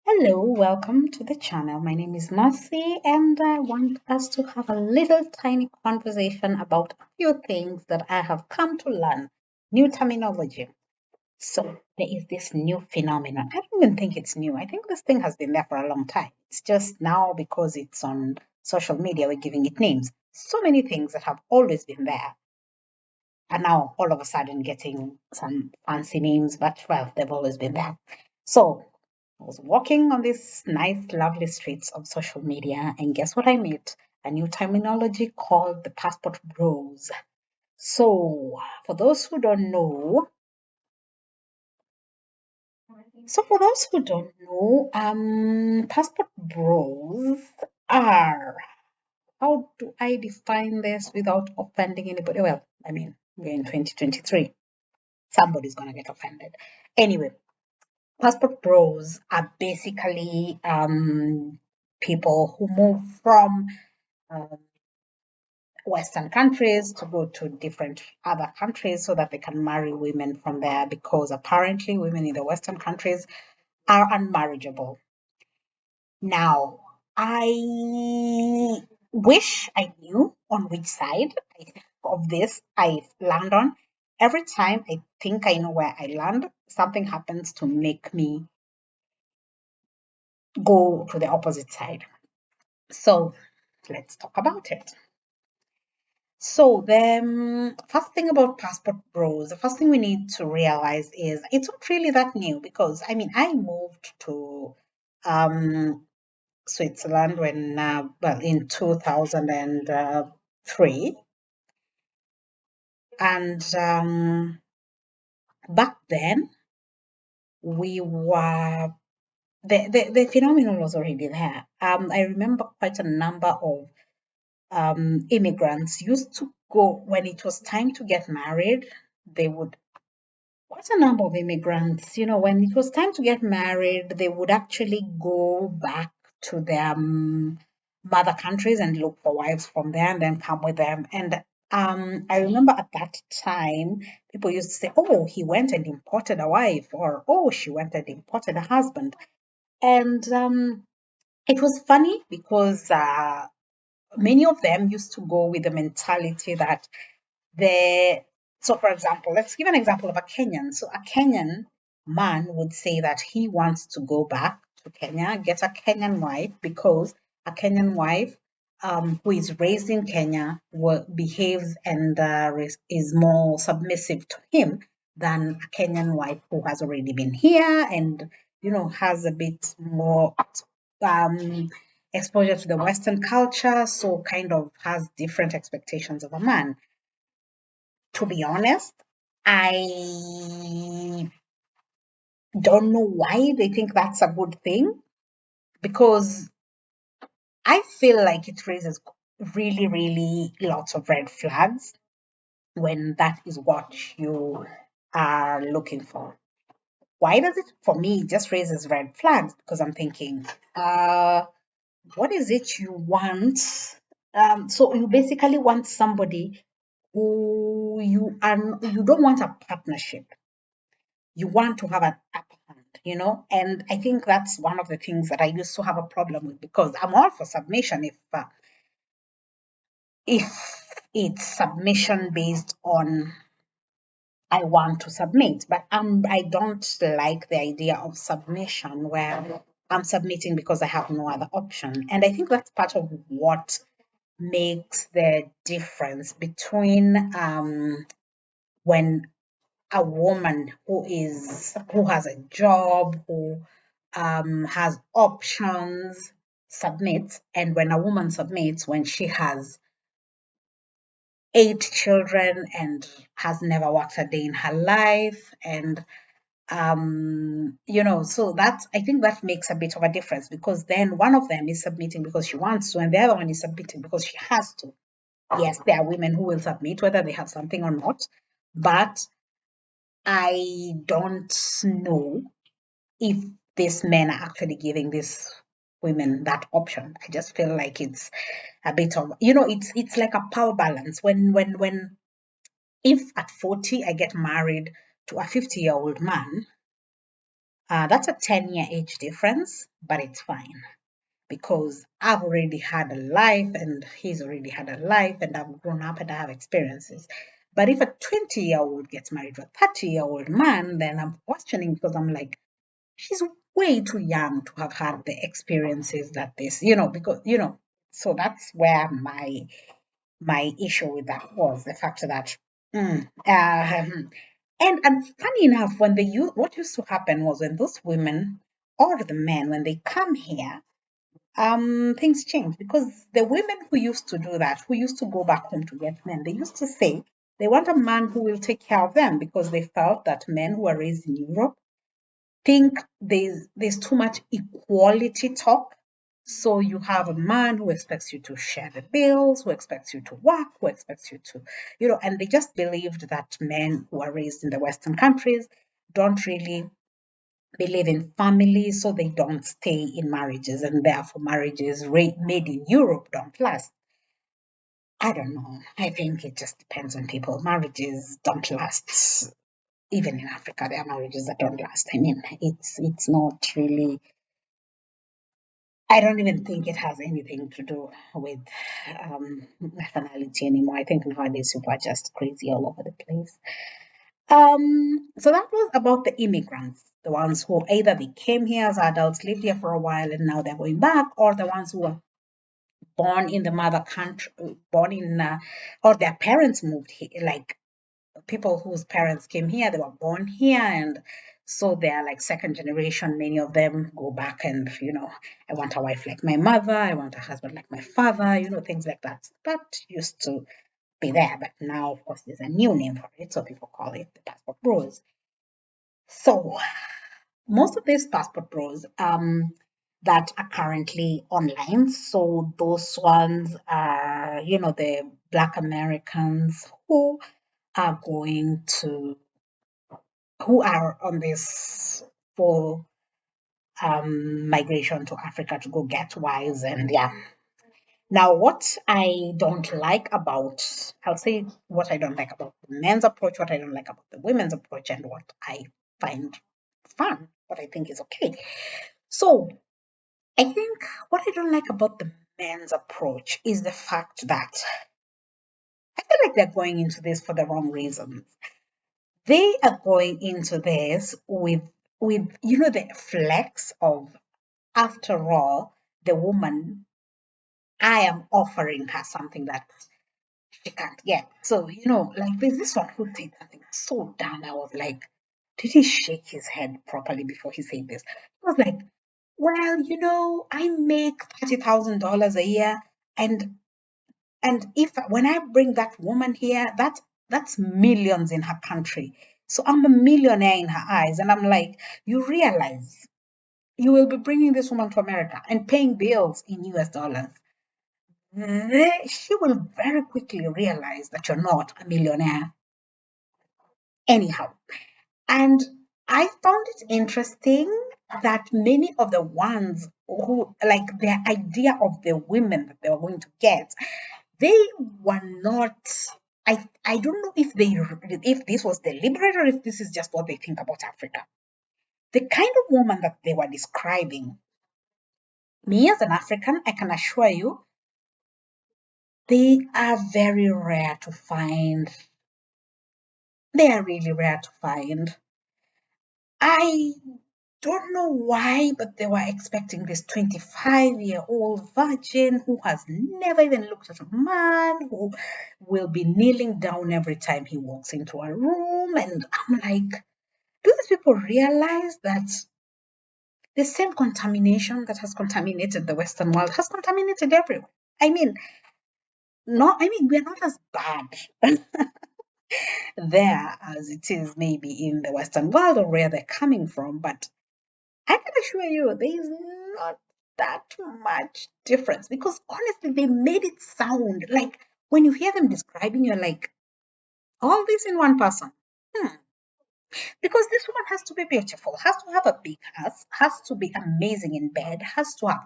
Hello, welcome to the channel. My name is Mercy, and I want us to have a little tiny conversation about a few things that I have come to learn. New terminology. So, there is this new phenomenon. I don't even think it's new. I think this thing has been there for a long time. It's just now because it's on social media, we're giving it names. So many things that have always been there are now all of a sudden getting some fancy names, but well, they've always been there. So, I was walking on these nice, lovely streets of social media, and guess what I met? A new terminology called the passport bros. So, for those who don't know, passport bros are, how do I define this without offending anybody? Well, I mean, we're in 2023. Somebody's gonna get offended. Anyway, passport bros are basically people who move from um, Western countries to go to different other countries so that they can marry women from there because apparently women in the Western countries are unmarriageable. Now, I wish I knew on which side of this I land on. Every time I think I know where I land, something happens to make me go to the opposite side. So let's talk about it. So the first thing about passport bros, the first thing we need to realize is it's not really that new because I mean I moved to um, Switzerland when well in 2003, and back then we were the phenomenon was already there. I remember quite a number of immigrants used to go when it was time to get married. They would Quite a number of immigrants, when it was time to get married, they would actually go back to their mother countries and look for wives from there and then come with them. And I remember at that time, people used to say, oh, he went and imported a wife, or oh, she went and imported a husband. And it was funny because many of them used to go with the mentality that the so for example, let's give an example of a Kenyan. So a Kenyan man would say that he wants to go back to Kenya, get a Kenyan wife because a Kenyan wife who is raised in Kenya behaves and is more submissive to him than a Kenyan wife who has already been here and has a bit more um, exposure to the Western culture, so kind of has different expectations of a man. To be honest, I don't know why they think that's a good thing because I feel like it raises really, really lots of red flags when that is what you are looking for. Why does it, for me, it just raises red flags? Because I'm thinking, what is it you want? So you basically want somebody who you don't want a partnership. You want to have an upper hand. And I think that's one of the things that I used to have a problem with because I'm all for submission if it's submission based on I want to submit, but I don't like the idea of submission where I'm submitting because I have no other option. And I think that's part of what makes the difference between when a woman who has a job, who has options, submits, and when a woman submits when she has 8 children and has never worked a day in her life, and so that's I think that makes a bit of a difference because then one of them is submitting because she wants to, and the other one is submitting because she has to. Yes, there are women who will submit whether they have something or not, but I don't know if these men are actually giving these women that option. I just feel like it's a bit of it's like a power balance. When if at 40 I get married to a 50-year-old man, That's a 10-year age difference, but it's fine because I've already had a life and he's already had a life and I've grown up and I have experiences. But if a 20-year-old gets married to a 30-year-old man, then I'm questioning because I'm like, she's way too young to have had the experiences that this, because, so that's where my issue with that was the fact that, and funny enough, what used to happen was when those women or the men, when they come here, things change because the women who used to do that, who used to go back home to get men, they used to say they want a man who will take care of them because they felt that men who are raised in Europe think there's too much equality talk. So you have a man who expects you to share the bills, who expects you to work, who expects you to, and they just believed that men who are raised in the Western countries don't really believe in family, so they don't stay in marriages, and therefore marriages made in Europe don't last. I don't know. I think it just depends on people. Marriages don't last. Even in Africa, there are marriages that don't last. I mean, it's not really. I don't even think it has anything to do with nationality anymore. I think nowadays people are just crazy all over the place. So that was about the immigrants, the ones who either they came here as adults, lived here for a while, and now they're going back, or the ones who were born in the mother country, born in, or their parents moved here, like people whose parents came here, they were born here, and so they're like second generation. Many of them go back and, I want a wife like my mother, I want a husband like my father, things like that. That used to be there, but now, of course, there's a new name for it, so people call it the passport bros. So most of these passport bros that are currently online, so those ones are, the Black Americans are going to who are on this full migration to Africa to go get wives. And yeah. Now, what I don't like about, I'll say what I don't like about the men's approach, what I don't like about the women's approach, and what I find fun, what I think is okay. So, I think what I don't like about the men's approach is the fact that I feel like they're going into this for the wrong reasons. They are going into this with the flex of, after all, the woman, I am offering her something that she can't get. So, like there's this one who said something so dumb. I was like, did he shake his head properly before he said this? He was like, well, I make $30,000 a year, and if when I bring that woman here, that's millions in her country. So I'm a millionaire in her eyes. And I'm like, you realize you will be bringing this woman to America and paying bills in US dollars. She will very quickly realize that you're not a millionaire anyhow. And I found it interesting that many of the ones who, like, their idea of the women that they were going to get, they were not. I don't know if this was deliberate or if this is just what they think about Africa. The kind of woman that they were describing, me as an African, I can assure you, they are very rare to find. They are really rare to find. I don't know why, but they were expecting this 25-year-old virgin who has never even looked at a man, who will be kneeling down every time he walks into a room. And I'm like, do these people realize that the same contamination that has contaminated the Western world has contaminated everyone? I mean, we're not as bad there as it is maybe in the Western world or where they're coming from, but I can assure you there is not that much difference because honestly, they made it sound like when you hear them describing, you're like, all this in one person. Hmm. Because this woman has to be beautiful, has to have a big house, has to be amazing in bed, has to have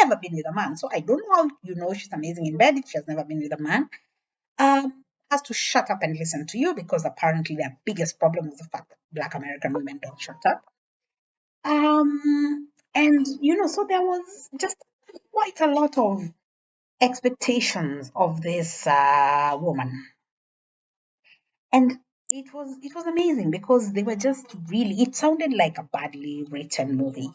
never been with a man. So I don't know how she's amazing in bed if she has never been with a man. Has to shut up and listen to you because apparently their biggest problem is the fact that Black American women don't shut up. And so there was just quite a lot of expectations of this woman, and it was amazing because they were just really. It sounded like a badly written movie.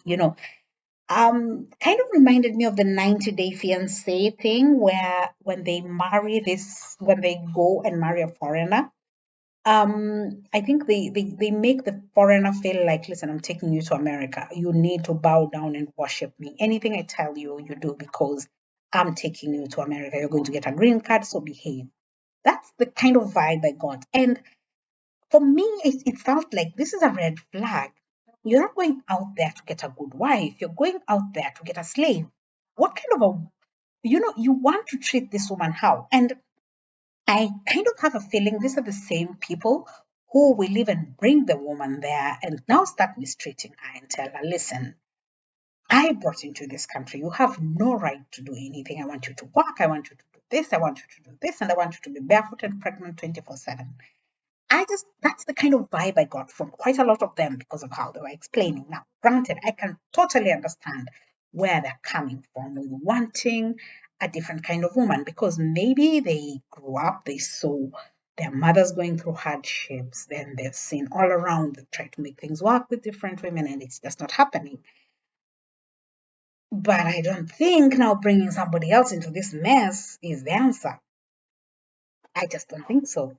Kind of reminded me of the 90-Day Fiancé thing, where when they go and marry a foreigner. I think they make the foreigner feel like, listen, I'm taking you to America. You need to bow down and worship me. Anything I tell you, you do because I'm taking you to America. You're going to get a green card, so behave. That's the kind of vibe I got. And for me, it felt like this is a red flag. You're not going out there to get a good wife. You're going out there to get a slave. What kind of you want to treat this woman how? And I kind of have a feeling these are the same people who will even bring the woman there and now start mistreating her and tell her, listen, I brought you to this country. You have no right to do anything. I want you to work. I want you to do this. I want you to do this. And I want you to be barefoot and pregnant 24/7. That's the kind of vibe I got from quite a lot of them because of how they were explaining. Now, granted, I can totally understand where they're coming from with wanting a different kind of woman because maybe they grew up, they saw their mothers going through hardships, then they've seen all around, they try to make things work with different women, and it's just not happening. But I don't think now bringing somebody else into this mess is the answer. I just don't think so.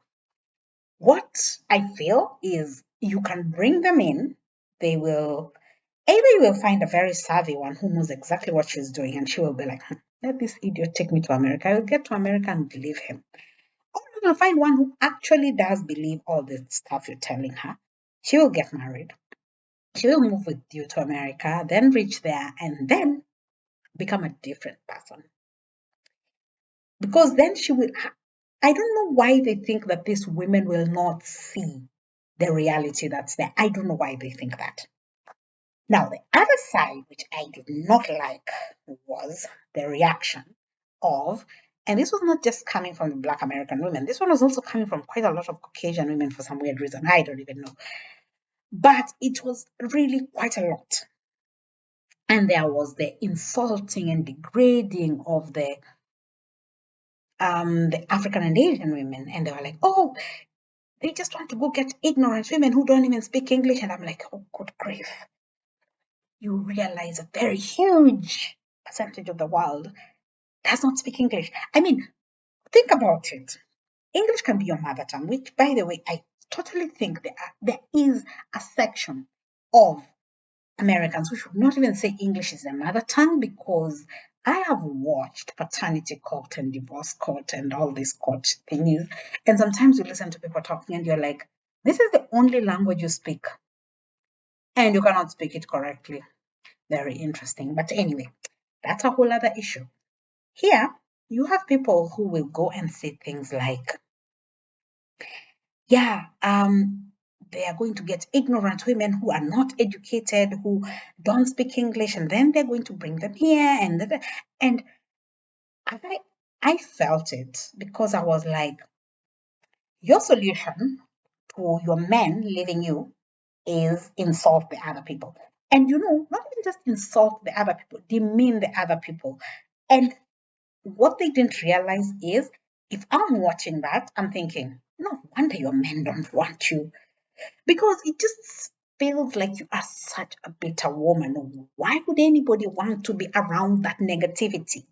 What I feel is you can bring them in. They will Either you will find a very savvy one who knows exactly what she's doing, and she will be like, let this idiot take me to America. I will get to America and believe him. Or you will find one who actually does believe all the stuff you're telling her. She will get married. She will move with you to America, then reach there, and then become a different person. Because then she will. I don't know why they think that these women will not see the reality that's there. I don't know why they think that. Now, the other side, which I did not like, was the reaction of, and this was not just coming from the Black American women, this one was also coming from quite a lot of Caucasian women for some weird reason. I don't even know. But it was really quite a lot. And there was the insulting and degrading of the African and Asian women. And they were like, oh, they just want to go get ignorant women who don't even speak English. And I'm like, oh, good grief. You realize a very huge percentage of the world does not speak English. I mean, think about it. English can be your mother tongue, which, by the way, I totally think there is a section of Americans who should not even say English is their mother tongue because I have watched paternity court and divorce court and all these court things. And sometimes you listen to people talking and you're like, this is the only language you speak and you cannot speak it correctly. Very interesting. But anyway, that's a whole other issue. Here, you have people who will go and say things like, yeah, they are going to get ignorant women who are not educated, who don't speak English, and then they're going to bring them here. And I, I felt it because I was like, your solution to your men leaving you is insult the other people. And not even just insult the other people, demean the other people. And what they didn't realize is if I'm watching that, I'm thinking, no wonder your men don't want you. Because it just feels like you are such a bitter woman. Why would anybody want to be around that negativity?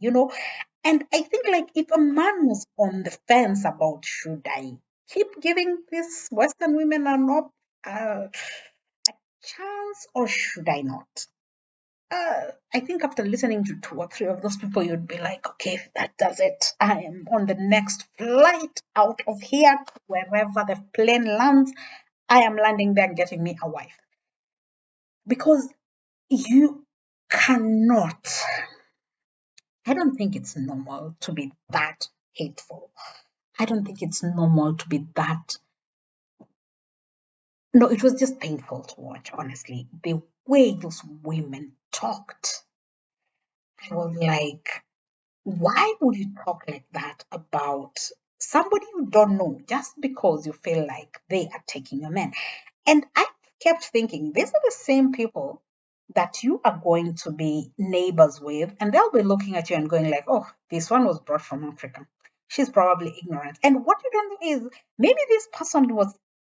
And I think like if a man was on the fence about should I keep giving these Western women a chance or should I not? I think after listening to two or three of those people, you'd be like, okay, that does it. I am on the next flight out of here, wherever the plane lands. I am landing there and getting me a wife. Because you cannot, I don't think it's normal to be that hateful. I don't think it's normal to be that. No, it was just painful to watch, honestly. The way those women talked, I was like, why would you talk like that about somebody you don't know just because you feel like they are taking your man? And I kept thinking, these are the same people. that you are going to be neighbors with, and they'll be looking at you and going like, oh, this one was brought from Africa. She's probably ignorant. And what you don't know is maybe this person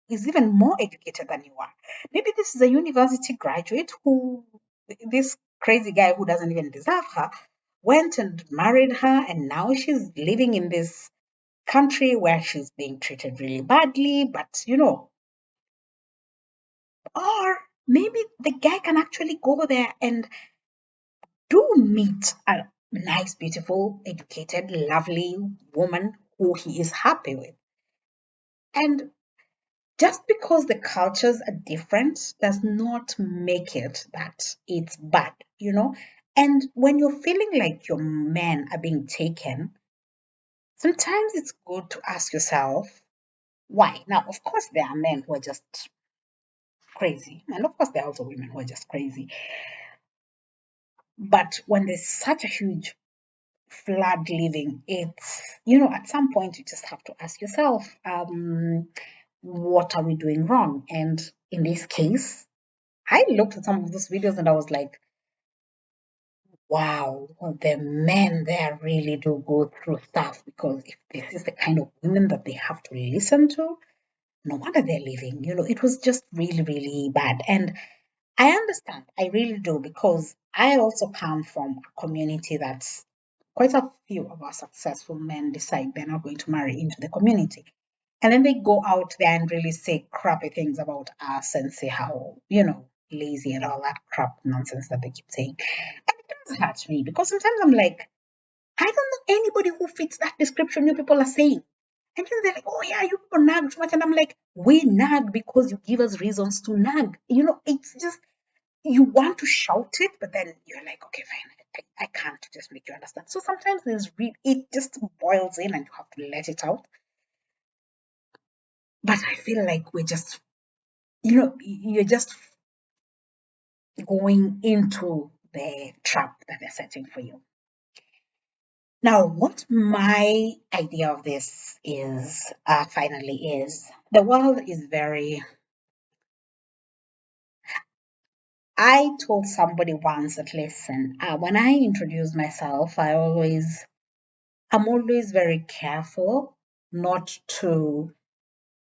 is even more educated than you are. Maybe this is a university graduate who this crazy guy who doesn't even deserve her went and married her, and now she's living in this country where she's being treated really badly, but or maybe the guy can actually go there and do meet a nice, beautiful, educated, lovely woman who he is happy with. And just because the cultures are different does not make it that it's bad. And when you're feeling like your men are being taken, sometimes it's good to ask yourself why. Now, of course, there are men who are just crazy, and of course, there are also women who are just crazy. But when there's such a huge flood living, at some point you just have to ask yourself, what are we doing wrong? And in this case, I looked at some of those videos and I was like, wow, the men there really do go through stuff, because if this is the kind of women that they have to listen to, no wonder they're leaving. It was just really, really bad. And I understand, I really do, because I also come from a community that's quite a few of our successful men decide they're not going to marry into the community. And then they go out there and really say crappy things about us and say how, lazy and all that crap nonsense that they keep saying. And it does hurt me, because sometimes I'm like, I don't know anybody who fits that description you people are saying. And they're like, oh yeah, you people nag too much. And I'm like, we nag because you give us reasons to nag. It's just, you want to shout it, but then you're like, okay, fine, I can't just make you understand. So sometimes it just boils in and you have to let it out. But I feel like you're just going into the trap that they're setting for you. Now, what my idea of this is, finally, is the world is very. I told somebody once that, listen, when I introduce myself, I'm always very careful not to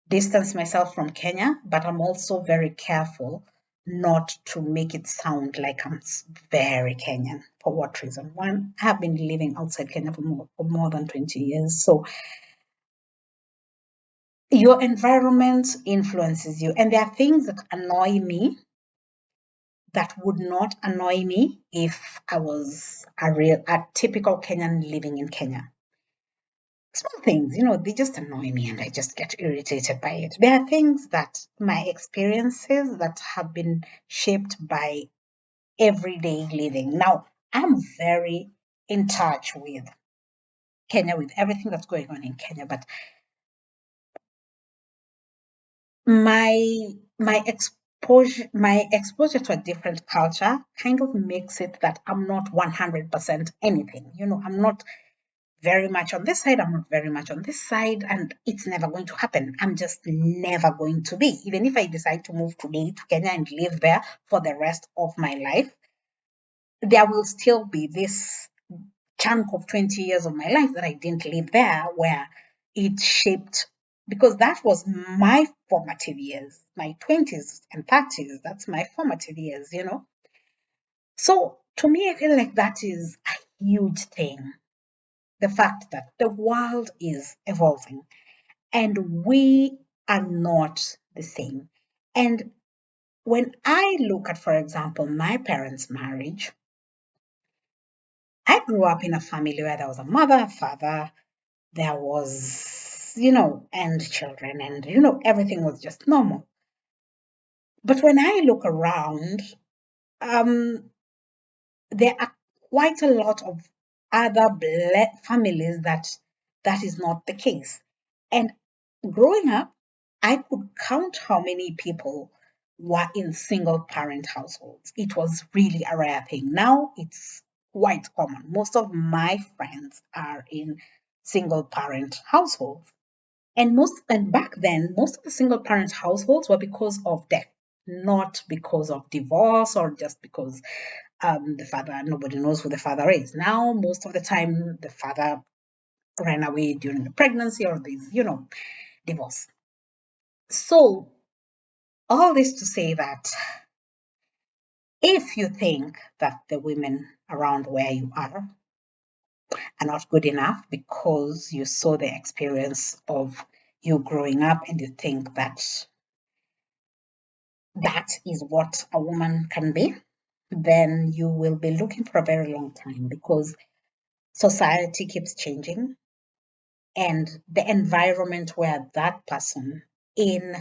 distance myself from Kenya, but I'm also very careful not to make it sound like I'm very Kenyan. For what reason? One, I have been living outside Kenya for more than 20 years. So your environment influences you. And there are things that annoy me that would not annoy me if I was a typical Kenyan living in Kenya. Small things, they just annoy me and I just get irritated by it. There are things that my experiences that have been shaped by everyday living. Now, I'm very in touch with Kenya, with everything that's going on in Kenya, but my my exposure to a different culture kind of makes it that I'm not 100% anything. I'm not very much on this side, I'm not very much on this side, and it's never going to happen. I'm just never going to be. Even if I decide to move today to Kenya and live there for the rest of my life, there will still be this chunk of 20 years of my life that I didn't live there, where it shaped, because that was my formative years, my 20s and 30s. That's my formative years. So to me, I feel like that is a huge thing. The fact that the world is evolving and we are not the same. And when I look at, for example, my parents' marriage, I grew up in a family where there was a mother, a father, there was, and children, and, everything was just normal. But when I look around, um, there are quite a lot of other families that is not the case. And growing up, I could count how many people were in single parent households. It was really a rare thing. Now it's quite common. Most of my friends are in single parent households. And back then, most of the single parent households were because of death. not because of divorce or just because the father, nobody knows who the father is. Now, most of the time, the father ran away during the pregnancy or this, divorce. So, all this to say that if you think that the women around where you are not good enough because you saw the experience of you growing up and you think that that is what a woman can be, then you will be looking for a very long time because society keeps changing and the environment where that person in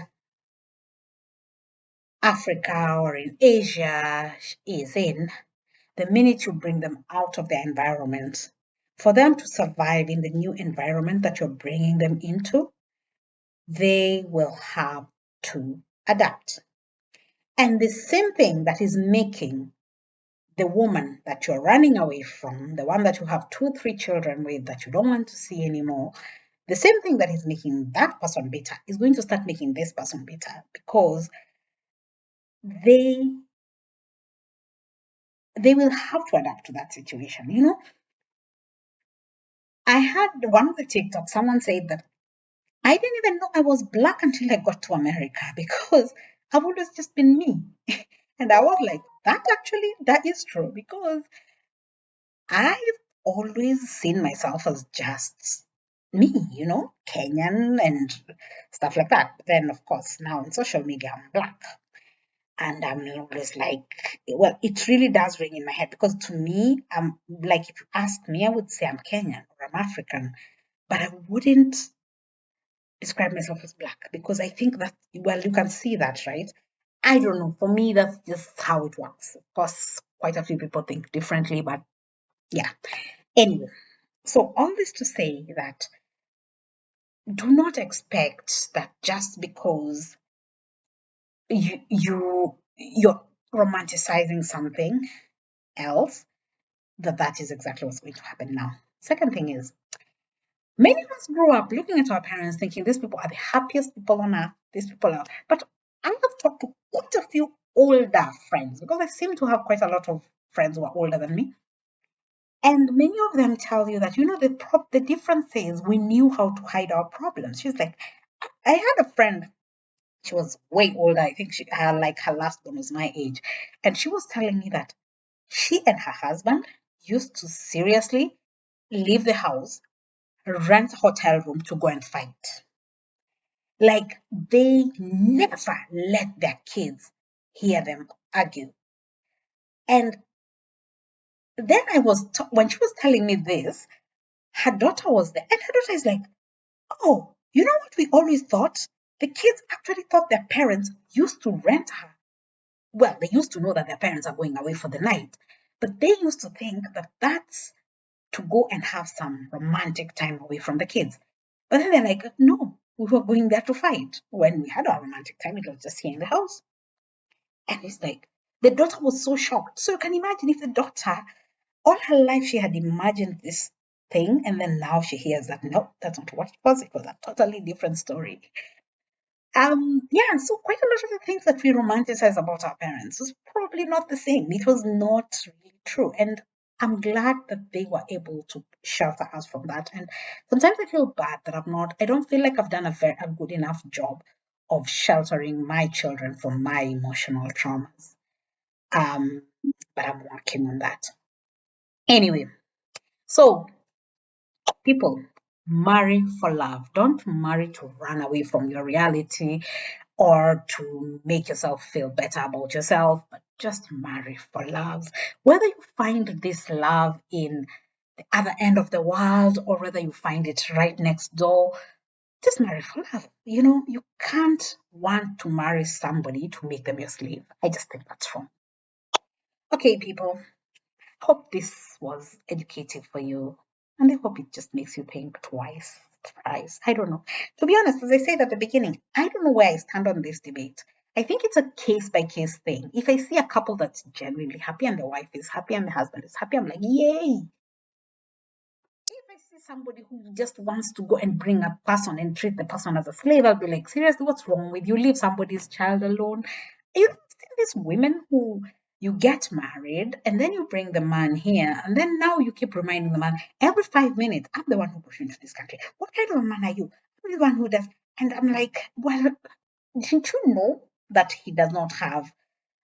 Africa or in Asia is in, the minute you bring them out of their environment, for them to survive in the new environment that you're bringing them into, they will have to adapt. And the same thing that is making the woman that you're running away from, the one that you have 2, 3 children with that you don't want to see anymore, the same thing that is making that person bitter is going to start making this person bitter because they will have to adapt to that situation. I had one of the TikTok, someone said that I didn't even know I was black until I got to America because I've always just been me. And I was like, that is true because I've always seen myself as just me, Kenyan and stuff like that. But then, of course, now on social media, I'm black. And I'm always like, well, it really does ring in my head because to me, I'm like, if you ask me, I would say I'm Kenyan or I'm African, but I wouldn't describe myself as black because I think that, well, you can see that, right? I don't know. For me, that's just how it works. Of course, quite a few people think differently, but yeah. Anyway, so all this to say that do not expect that just because you're romanticizing something else, that is exactly what's going to happen now. Second thing is, many of us grew up looking at our parents thinking these people are the happiest people on earth. These people are, but I have talked to quite a few older friends because I seem to have quite a lot of friends who are older than me. And many of them tell you that, the difference is we knew how to hide our problems. She's like, I had a friend, she was way older. I think her last one was my age. And she was telling me that she and her husband used to seriously leave the house, rent a hotel room to go and fight. Like they never let their kids hear them argue. And then when she was telling me this, her daughter was there, and her daughter is like, "Oh, you know what we always thought? The kids actually thought their parents used to rent her. Well, they used to know that their parents are going away for the night, but they used to think that that's to go and have some romantic time away from the kids. But then they're like, no, we were going there to fight. When we had our romantic time, it was just here in the house." And it's like, the daughter was so shocked. So you can imagine if the daughter, all her life, she had imagined this thing, and then now she hears that, no, that's not what it was. It was a totally different story. Yeah, so quite a lot of the things that we romanticize about our parents was probably not the same. It was not really true. And I'm glad that they were able to shelter us from that. And sometimes I feel bad that I don't feel like I've done a good enough job of sheltering my children from my emotional traumas. Um, but I'm working on that. Anyway, so people, marry for love. Don't marry to run away from your reality or to make yourself feel better about yourself, but just marry for love. Whether you find this love in the other end of the world or whether you find it right next door, just marry for love. You can't want to marry somebody to make them your slave. I just think that's wrong. Okay, people, hope this was educative for you. And I hope it just makes you think twice, thrice. I don't know. To be honest, as I said at the beginning, I don't know where I stand on this debate. I think it's a case by case thing. If I see a couple that's genuinely happy and the wife is happy and the husband is happy, I'm like, yay. If I see somebody who just wants to go and bring a person and treat the person as a slave, I'll be like, seriously, what's wrong with you? Leave somebody's child alone. You've seen these women who you get married and then you bring the man here, and then now you keep reminding the man every 5 minutes, I'm the one who pushed you into this country. What kind of a man are you? I'm the one who does. And I'm like, well, didn't you know that he does not have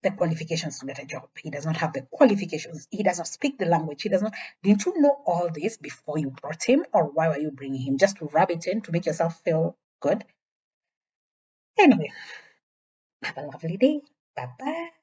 the qualifications to get a job? He does not have the qualifications. He does not speak the language. He does not. Didn't you know all this before you brought him, or why were you bringing him? Just to rub it in to make yourself feel good? Anyway, have a lovely day. Bye bye.